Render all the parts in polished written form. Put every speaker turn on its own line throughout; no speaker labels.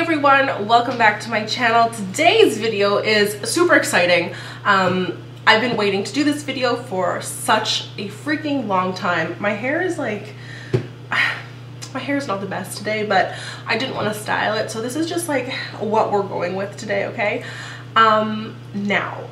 everyone, welcome back to my channel. Today's video is super exciting. I've been waiting to do this video for such a freaking long time. My hair is like, my hair is not the best today, but I didn't want to style it, so this is just like what we're going with today, okay? Now,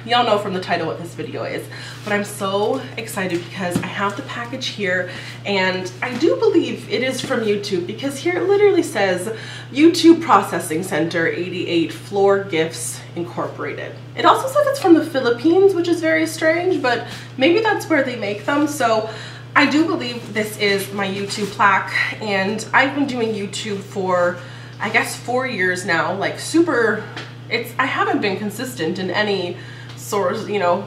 y'all know from the title what this video is, but I'm so excited because I have the package here, and I do believe it is from YouTube because here it literally says YouTube Processing Center 88 Floor Gifts Incorporated. It also says it's from the Philippines, which is very strange, but maybe that's where they make them. So I do believe this is my YouTube plaque, and I've been doing YouTube for, I guess, 4 years now, like super. I haven't been consistent in any source, you know,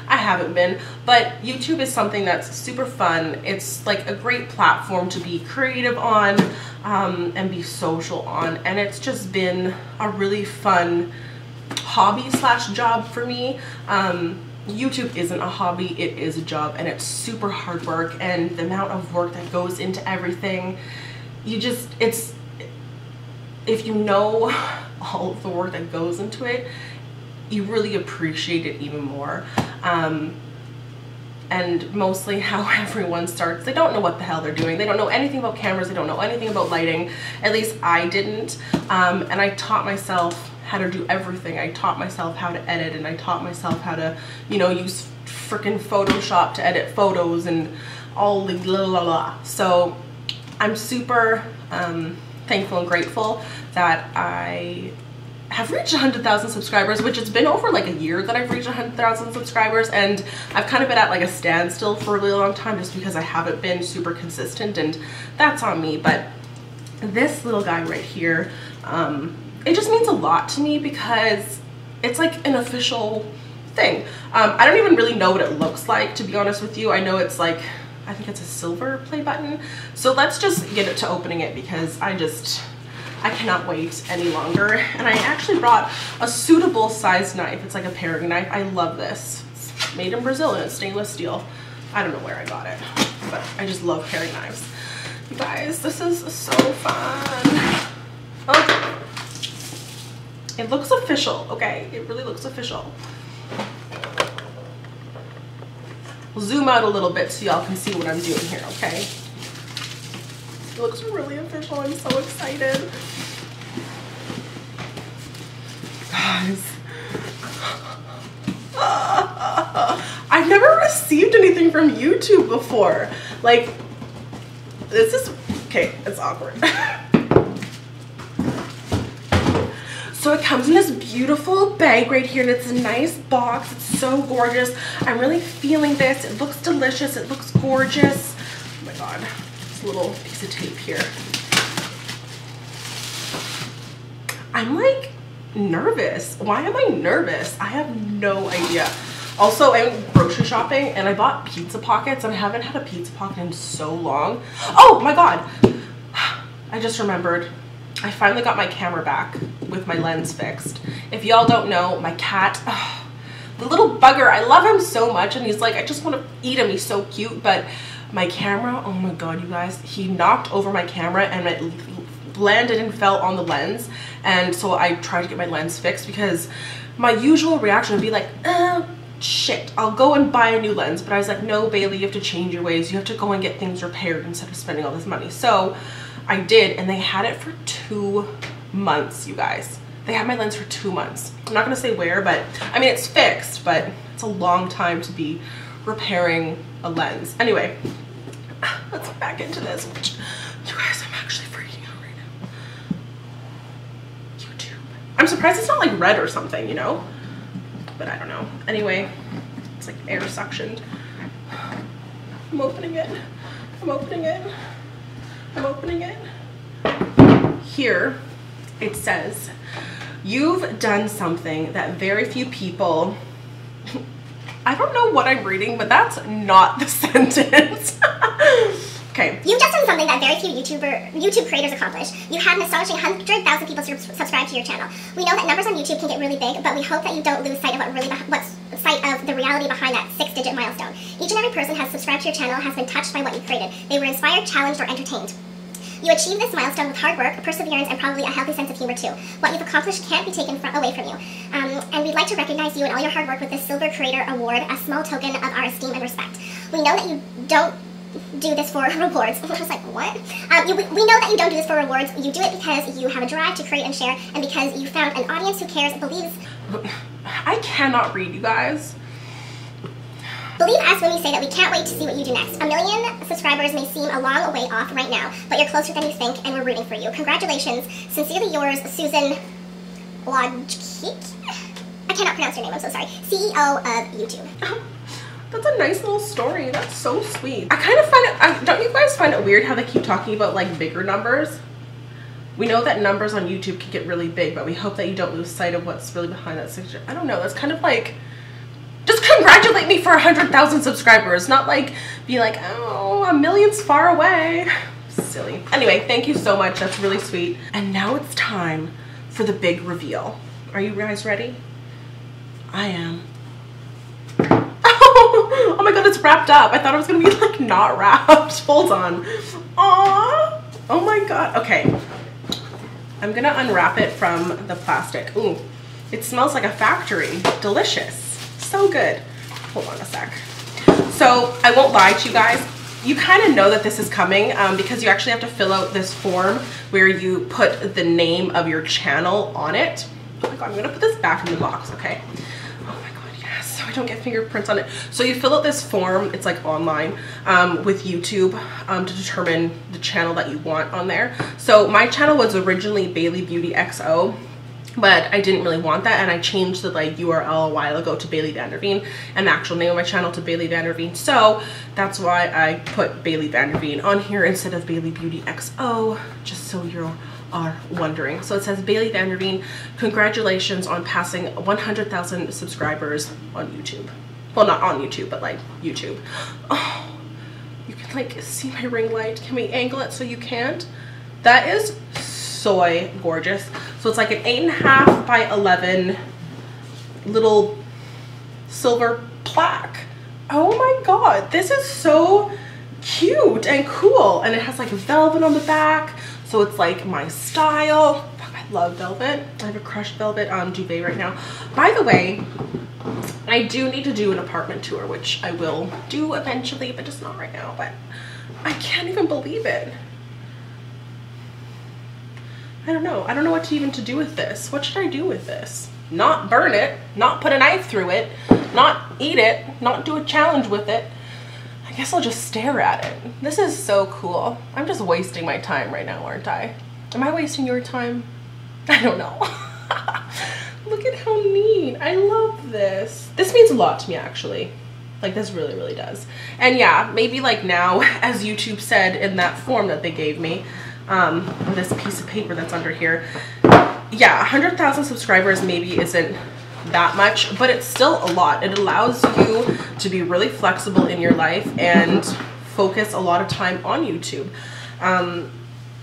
I haven't been, but YouTube is something that's super fun. It's like a great platform to be creative on and be social on, and it's just been a really fun hobby slash job for me. YouTube isn't a hobby, it is a job, and it's super hard work, and the amount of work that goes into everything, if you know all of the work that goes into it, you really appreciate it even more. And mostly how everyone starts, they don't know what the hell they're doing. They don't know anything about cameras, they don't know anything about lighting. At least I didn't. And I taught myself how to do everything. I taught myself how to edit, and I taught myself how to, you know, use freaking Photoshop to edit photos and all the la la la. So I'm super thankful and grateful that I have reached 100,000 subscribers, which it's been over like a year that I've reached 100,000 subscribers, and I've kind of been at like a standstill for a really long time just because I haven't been super consistent, and that's on me. But this little guy right here, it just means a lot to me because it's like an official thing. I don't even really know what it looks like, to be honest with you. I know it's like, I think it's a silver play button. So let's just get it to opening it because I cannot wait any longer. And I actually brought a suitable sized knife. It's like a paring knife. I love this. It's made in Brazil and it's stainless steel. I don't know where I got it, but I just love paring knives. You guys, this is so fun. Oh, it looks official, okay? It really looks official. We'll zoom out a little bit so y'all can see what I'm doing here, okay? It looks really official. I'm so excited. Guys. I've never received anything from YouTube before. Like, this is, okay, it's awkward. So it comes in this beautiful bag right here, and it's a nice box. It's so gorgeous. I'm really feeling this. It looks delicious. It looks gorgeous. Oh my God. This little piece of tape here. I'm like nervous. Why am I nervous? I have no idea. Also, I went grocery shopping and I bought pizza pockets, and I haven't had a pizza pocket in so long. Oh my God. I just remembered. I finally got my camera back with my lens fixed. If y'all don't know, my cat, the little bugger, I love him so much, and he's like, I just want to eat him, he's so cute, but my camera, oh my God, you guys, he knocked over my camera and it landed and fell on the lens, and so I tried to get my lens fixed because my usual reaction would be like, shit, I'll go and buy a new lens, but I was like, no, Bailey, you have to change your ways. You have to go and get things repaired instead of spending all this money. So I did, and they had it for 2 months, you guys. They had my lens for 2 months. I'm not gonna say where, but I mean, it's fixed, but it's a long time to be repairing a lens. Anyway, let's get back into this. You guys, I'm actually freaking out right now. YouTube. I'm surprised it's not like red or something, you know? But I don't know. Anyway, it's like air suctioned. I'm opening it. I'm opening it. I'm opening it. Here it says, you've done something that very few people, I don't know what I'm reading, but that's not the sentence. Okay.
You've just done something that very few YouTube creators accomplish. You had an astonishing 100,000 people subscribe to your channel. We know that numbers on YouTube can get really big, but we hope that you don't lose sight of the reality behind that 6-digit milestone. Each and every person has subscribed to your channel has been touched by what you created. They were inspired, challenged, or entertained. You achieved this milestone with hard work, perseverance, and probably a healthy sense of humor too. What you've accomplished can't be taken away from you. And we'd like to recognize you and all your hard work with this Silver Creator Award, a small token of our esteem and respect. We know that you don't do this for rewards. I was like, what? We know that you don't do this for rewards. You do it because you have a drive to create and share, and because you found an audience who cares, believes.
I cannot read, you guys.
Believe us when we say that we can't wait to see what you do next. 1 million subscribers may seem a long way off right now, but you're closer than you think, and we're rooting for you. Congratulations. Sincerely yours, Susan Wojcik? I cannot pronounce your name, I'm so sorry. CEO of YouTube.
That's a nice little story. That's so sweet. I kind of find it, don't you guys find it weird how they keep talking about like bigger numbers? We know that numbers on YouTube can get really big, but we hope that you don't lose sight of what's really behind that signature. I don't know, that's kind of like, just congratulate me for 100,000 subscribers, not like be like, oh, 1 million's far away. Silly. Anyway, thank you so much. That's really sweet. And now it's time for the big reveal. Are you guys ready? I am. Oh my god, it's wrapped up. I thought it was gonna be like not wrapped. Hold on. Aww. Oh my god. Okay. I'm gonna unwrap it from the plastic. Ooh, it smells like a factory. Delicious. So good. Hold on a sec. So I won't lie to you guys. You kind of know that this is coming because you actually have to fill out this form where you put the name of your channel on it. Oh my god, I'm gonna put this back in the box, okay? Oh my god, yes, so I don't get fingerprints on it. So you fill out this form, it's like online with YouTube to determine the channel that you want on there. So my channel was originally Bailey Beauty XO, but I didn't really want that, and I changed the like URL a while ago to Bailey Vanderveen, and the actual name of my channel to Bailey Vanderveen. So that's why I put Bailey Vanderveen on here instead of Bailey Beauty XO, just so you are wondering. So it says, Bailey Vanderveen, congratulations on passing 100,000 subscribers on YouTube. Well, not on YouTube, but like YouTube. Oh, you can like see my ring light. Can we angle it so you can't? That is so gorgeous. So it's like an 8.5 by 11 little silver plaque. Oh my god, this is so cute and cool, and it has like velvet on the back, so it's like my style. I love velvet. I have a crushed velvet duvet right now. By the way, I do need to do an apartment tour, which I will do eventually, but just not right now. But I can't even believe it. I don't know. I don't know what to even to do with this. What should I do with this? Not burn it, not put a knife through it, not eat it, not do a challenge with it. I guess I'll just stare at it. This is so cool. I'm just wasting my time right now, aren't I? Am I wasting your time? I don't know. Look at how neat. I love this. This means a lot to me, actually. Like, this really, really does. And yeah, maybe like now, as YouTube said in that form that they gave me, this piece of paper that's under here, yeah, 100,000 subscribers maybe isn't that much, but it's still a lot. It allows you to be really flexible in your life and focus a lot of time on YouTube.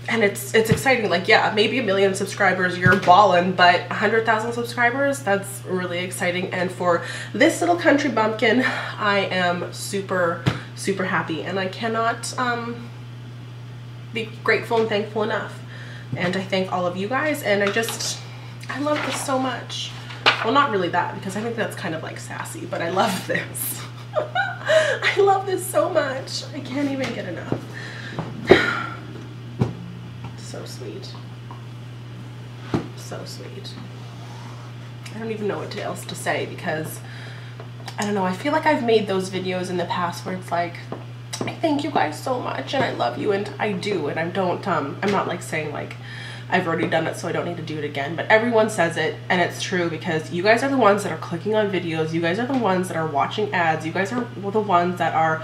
And it's exciting. Like, yeah, maybe 1 million subscribers, you're ballin', but 100,000 subscribers, that's really exciting. And for this little country bumpkin, I am super, super happy, and I cannot be grateful and thankful enough. And I thank all of you guys, and I love this so much. Well, not really that, because I think that's kind of like sassy, but I love this. I love this so much. I can't even get enough. So sweet. So sweet. I don't even know what else to say, because I don't know, I feel like I've made those videos in the past where it's like, I thank you guys so much and I love you, and I do, and I don't I'm not like saying like I've already done it so I don't need to do it again, but everyone says it, and it's true, because you guys are the ones that are clicking on videos, you guys are the ones that are watching ads, you guys are the ones that are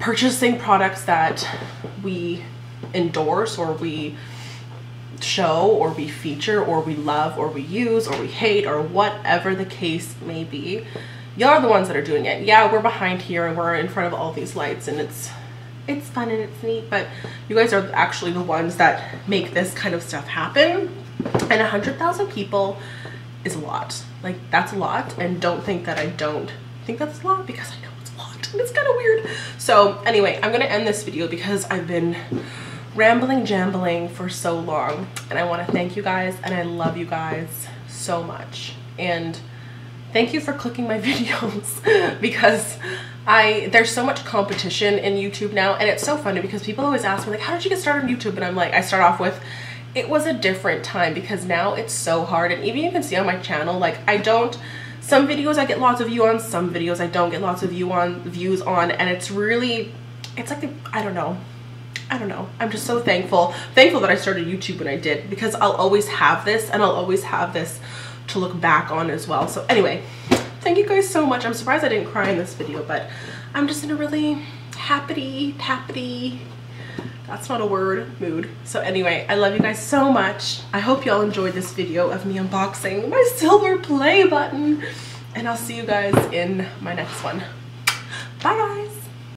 purchasing products that we endorse or we show or we feature or we love or we use or we hate or whatever the case may be. Y'all are the ones that are doing it. Yeah, we're behind here and we're in front of all these lights, and it's fun and it's neat, but you guys are actually the ones that make this kind of stuff happen. And 100,000 people is a lot. Like, that's a lot, and don't think that I don't think that's a lot, because I know it's a lot and it's kind of weird. So anyway, I'm gonna end this video because I've been rambling jambling for so long, and I want to thank you guys, and I love you guys so much, and thank you for clicking my videos because there's so much competition in YouTube now, and it's so funny because people always ask me like, how did you get started on YouTube? And I'm like, I start off with, it was a different time, because now it's so hard. And even you can see on my channel, like some videos I get lots of views on, some videos I don't get lots of views on, and it's really, it's like, I don't know. I'm just so thankful that I started YouTube when I did, because I'll always have this, and I'll always have this to look back on as well. So anyway, thank you guys so much. I'm surprised I didn't cry in this video, but I'm just in a really happy, that's not a word, mood. So anyway, I love you guys so much. I hope y'all enjoyed this video of me unboxing my silver play button, and I'll see you guys in my next one. Bye guys.